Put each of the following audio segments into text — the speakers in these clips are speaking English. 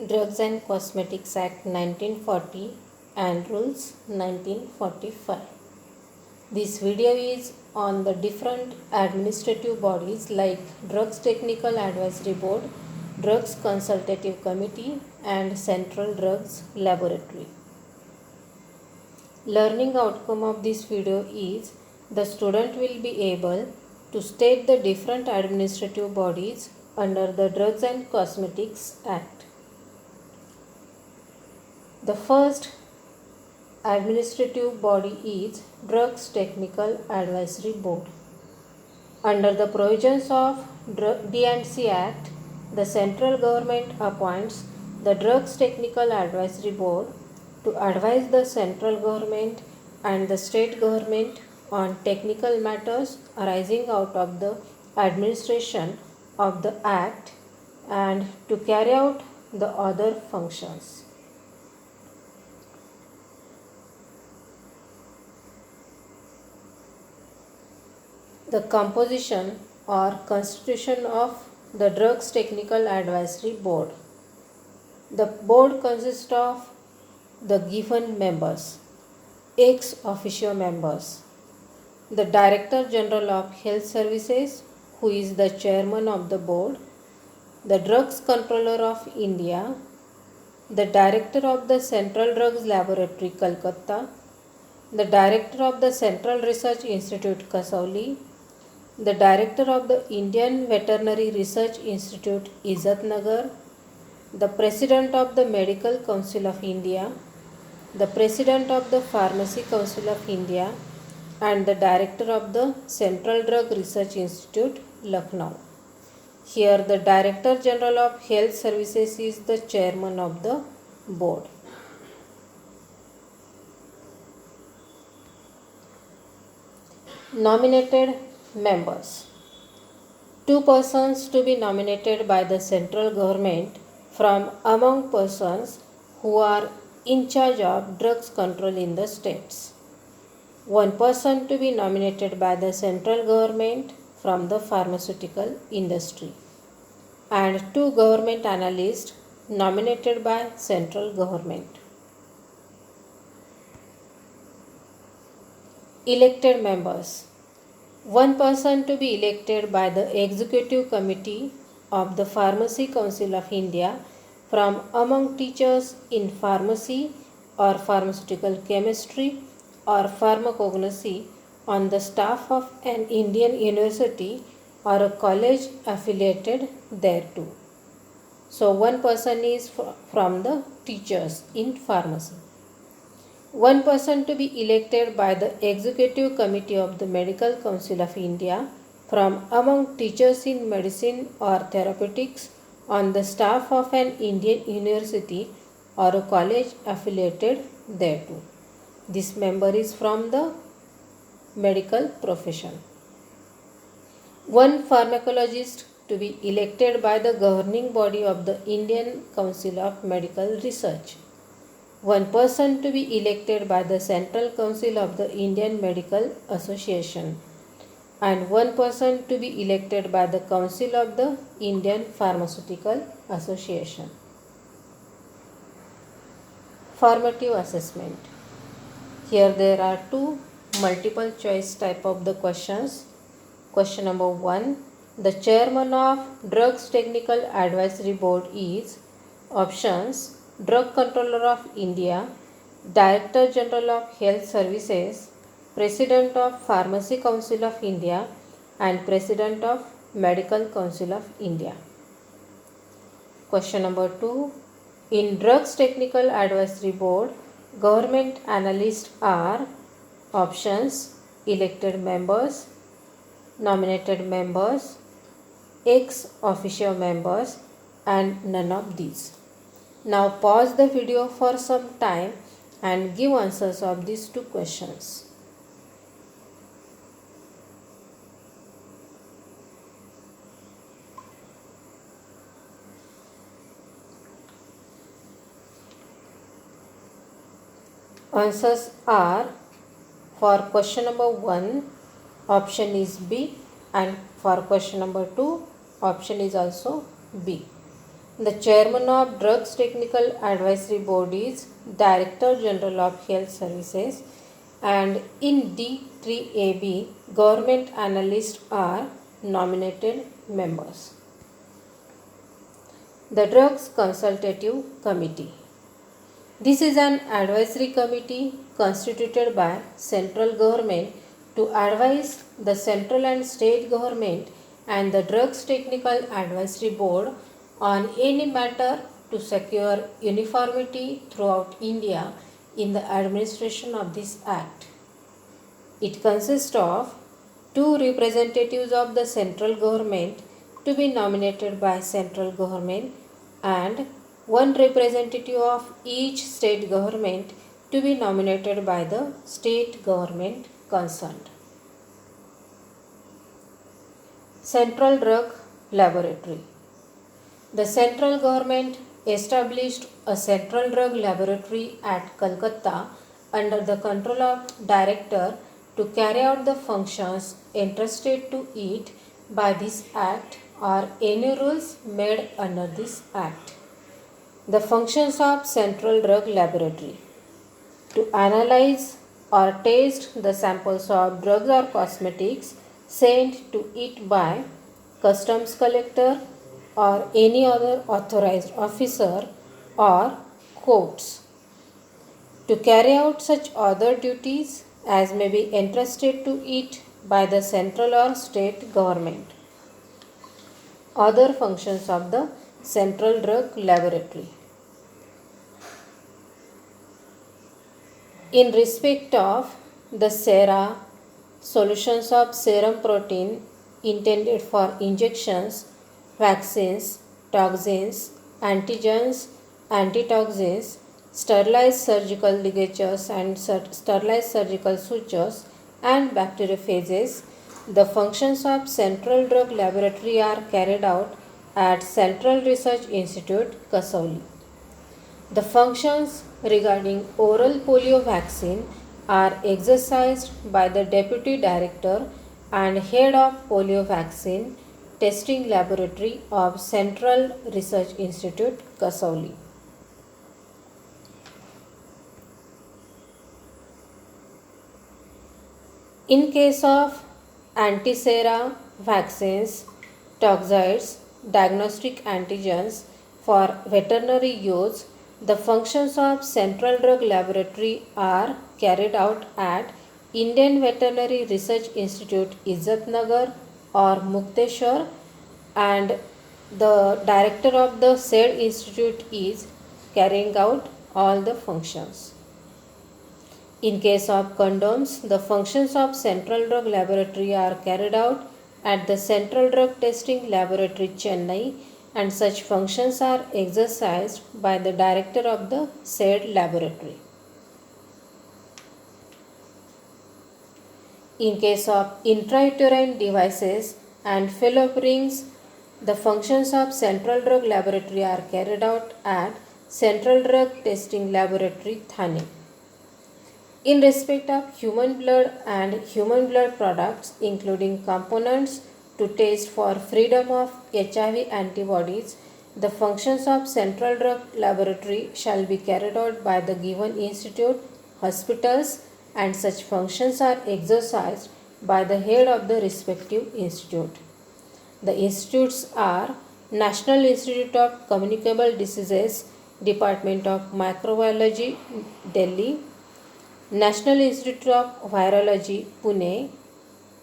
Drugs and Cosmetics Act 1940 and Rules 1945. This video is on the different administrative bodies like Drugs Technical Advisory Board, Drugs Consultative Committee and Central Drugs Laboratory. Learning outcome of this video is the student will be able to state the different administrative bodies under the Drugs and Cosmetics Act. The first administrative body is Drugs Technical Advisory Board. Under the provisions of D&C Act, the central government appoints the Drugs Technical Advisory Board to advise the central government and the state government on technical matters arising out of the administration of the Act and to carry out the other functions. The composition or constitution of the Drugs Technical Advisory Board. The board consists of the given members, ex officio members, the Director General of Health Services, who is the chairman of the board, the Drugs Controller of India, the Director of the Central Drugs Laboratory, Calcutta, the Director of the Central Research Institute, Kasauli, the Director of the Indian Veterinary Research Institute, Izzatnagar, the President of the Medical Council of India, the President of the Pharmacy Council of India, and the Director of the Central Drug Research Institute, Lucknow. Here the Director General of Health Services is the chairman of the board. Nominated members. 2 persons to be nominated by the central government from among persons who are in charge of drugs control in the states. 1 person to be nominated by the central government from the pharmaceutical industry. And 2 government analysts nominated by central government. Elected members. 1 person to be elected by the Executive Committee of the Pharmacy Council of India from among teachers in pharmacy or pharmaceutical chemistry or pharmacognosy on the staff of an Indian university or a college affiliated thereto. So 1 person is from the teachers in pharmacy. 1 person to be elected by the Executive Committee of the Medical Council of India from among teachers in medicine or therapeutics on the staff of an Indian university or a college affiliated thereto. This member is from the medical profession. 1 pharmacologist to be elected by the governing body of the Indian Council of Medical Research. 1 person to be elected by the Central Council of the Indian Medical Association and 1 person to be elected by the Council of the Indian Pharmaceutical Association. Formative assessment. Here there are 2 multiple choice type of the questions. Question number 1. The chairman of Drugs Technical Advisory Board is options Drug Controller of India, Director General of Health Services, President of Pharmacy Council of India and President of Medical Council of India. Question number 2. In Drugs Technical Advisory Board, government analysts are options elected members, nominated members, ex officio members and none of these. Now pause the video for some time and give answers of these 2 questions. Answers are for question number 1, option is B, and for question number 2, option is also B. The chairman of Drugs Technical Advisory Board is Director General of Health Services, and in D3AB, government analysts are nominated members. The Drugs Consultative Committee. This is an advisory committee constituted by central government to advise the central and state government and the Drugs Technical Advisory Board on any matter to secure uniformity throughout India in the administration of this Act. It consists of two representatives of the central government to be nominated by central government and one representative of each state government to be nominated by the state government concerned. Central Drug Laboratory. The central government established a central drug laboratory at Calcutta under the control of director to carry out the functions entrusted to it by this Act or any rules made under this Act. The functions of Central Drug Laboratory: to analyze or test the samples of drugs or cosmetics sent to it by customs collector or any other authorized officer or courts; to carry out such other duties as may be entrusted to it by the central or state government. Other functions of the Central Drug Laboratory. In respect of the sera, solutions of serum protein intended for injections, vaccines, toxins, antigens, antitoxins, sterilized surgical ligatures and sterilized surgical sutures, and bacteriophages, the functions of Central Drug Laboratory are carried out at Central Research Institute, Kasauli. The functions regarding oral polio vaccine are exercised by the Deputy Director and Head of Polio Vaccine Testing Laboratory of Central Research Institute, Kasauli. In case of anti-sera vaccines, toxoids, diagnostic antigens for veterinary use, the functions of Central Drug Laboratory are carried out at Indian Veterinary Research Institute, Izzatnagar or Mukteshwar, and the director of the said institute is carrying out all the functions. In case of condoms, the functions of Central Drug Laboratory are carried out at the Central Drug Testing Laboratory, Chennai, and such functions are exercised by the director of the said laboratory. In case of intrauterine devices and fallopian rings, the functions of Central Drug Laboratory are carried out at Central Drug Testing Laboratory, Thane. In respect of human blood and human blood products, including components to test for freedom of HIV antibodies, the functions of Central Drug Laboratory shall be carried out by the given institute, hospitals, and such functions are exercised by the head of the respective institute. The institutes are National Institute of Communicable Diseases, Department of Microbiology, Delhi; National Institute of Virology, Pune;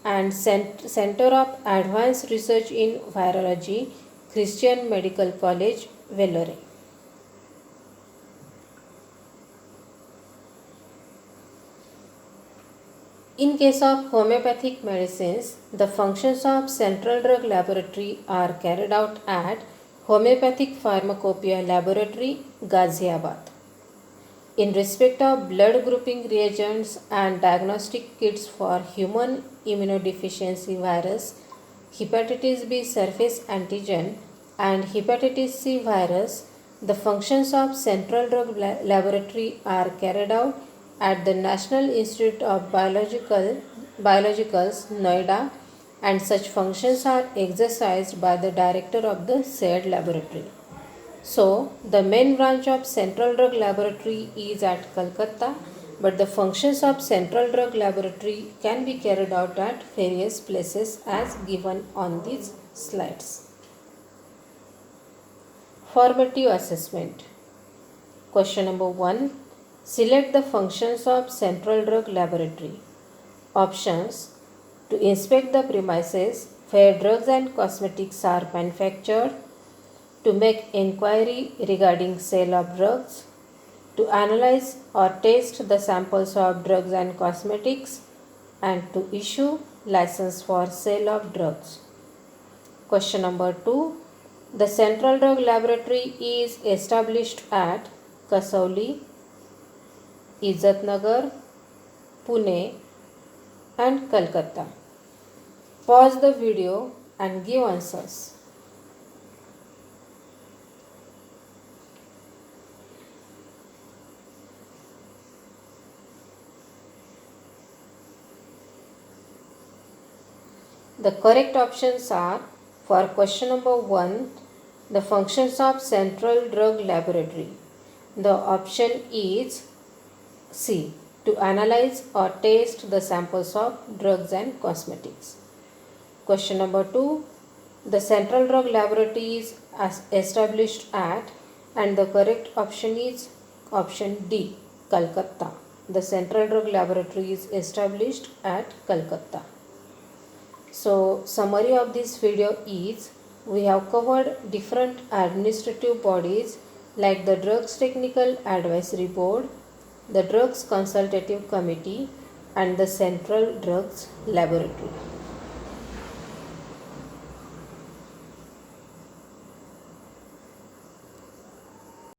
and Center of Advanced Research in Virology, Christian Medical College, Vellore. In case of homeopathic medicines, the functions of Central Drug Laboratory are carried out at Homeopathic Pharmacopoeia Laboratory, Ghaziabad. In respect of blood grouping reagents and diagnostic kits for human immunodeficiency virus, hepatitis B surface antigen, and hepatitis C virus, the functions of Central Drug Laboratory are carried out at the National Institute of Biologicals, Noida, and such functions are exercised by the director of the said laboratory. So, the main branch of Central Drug Laboratory is at Calcutta, but the functions of Central Drug Laboratory can be carried out at various places as given on these slides. Formative assessment. Question number 1. Select the functions of Central Drug Laboratory. Options: to inspect the premises where drugs and cosmetics are manufactured, to make inquiry regarding sale of drugs, to analyze or test the samples of drugs and cosmetics, and to issue license for sale of drugs. Question number 2. The Central Drug Laboratory is established at Kasauli, Izzatnagar, Pune and Calcutta. Pause the video and give answers. The correct options are: for question number 1, the functions of Central Drug Laboratory. The option is C, to analyze or test the samples of drugs and cosmetics. Question number 2, the Central Drug Laboratory is established at, and the correct option is option D, Calcutta. The Central Drug Laboratory is established at Calcutta. So, summary of this video is, we have covered different administrative bodies like the Drugs Technical Advisory Board, the Drugs Consultative Committee and the Central Drugs Laboratory.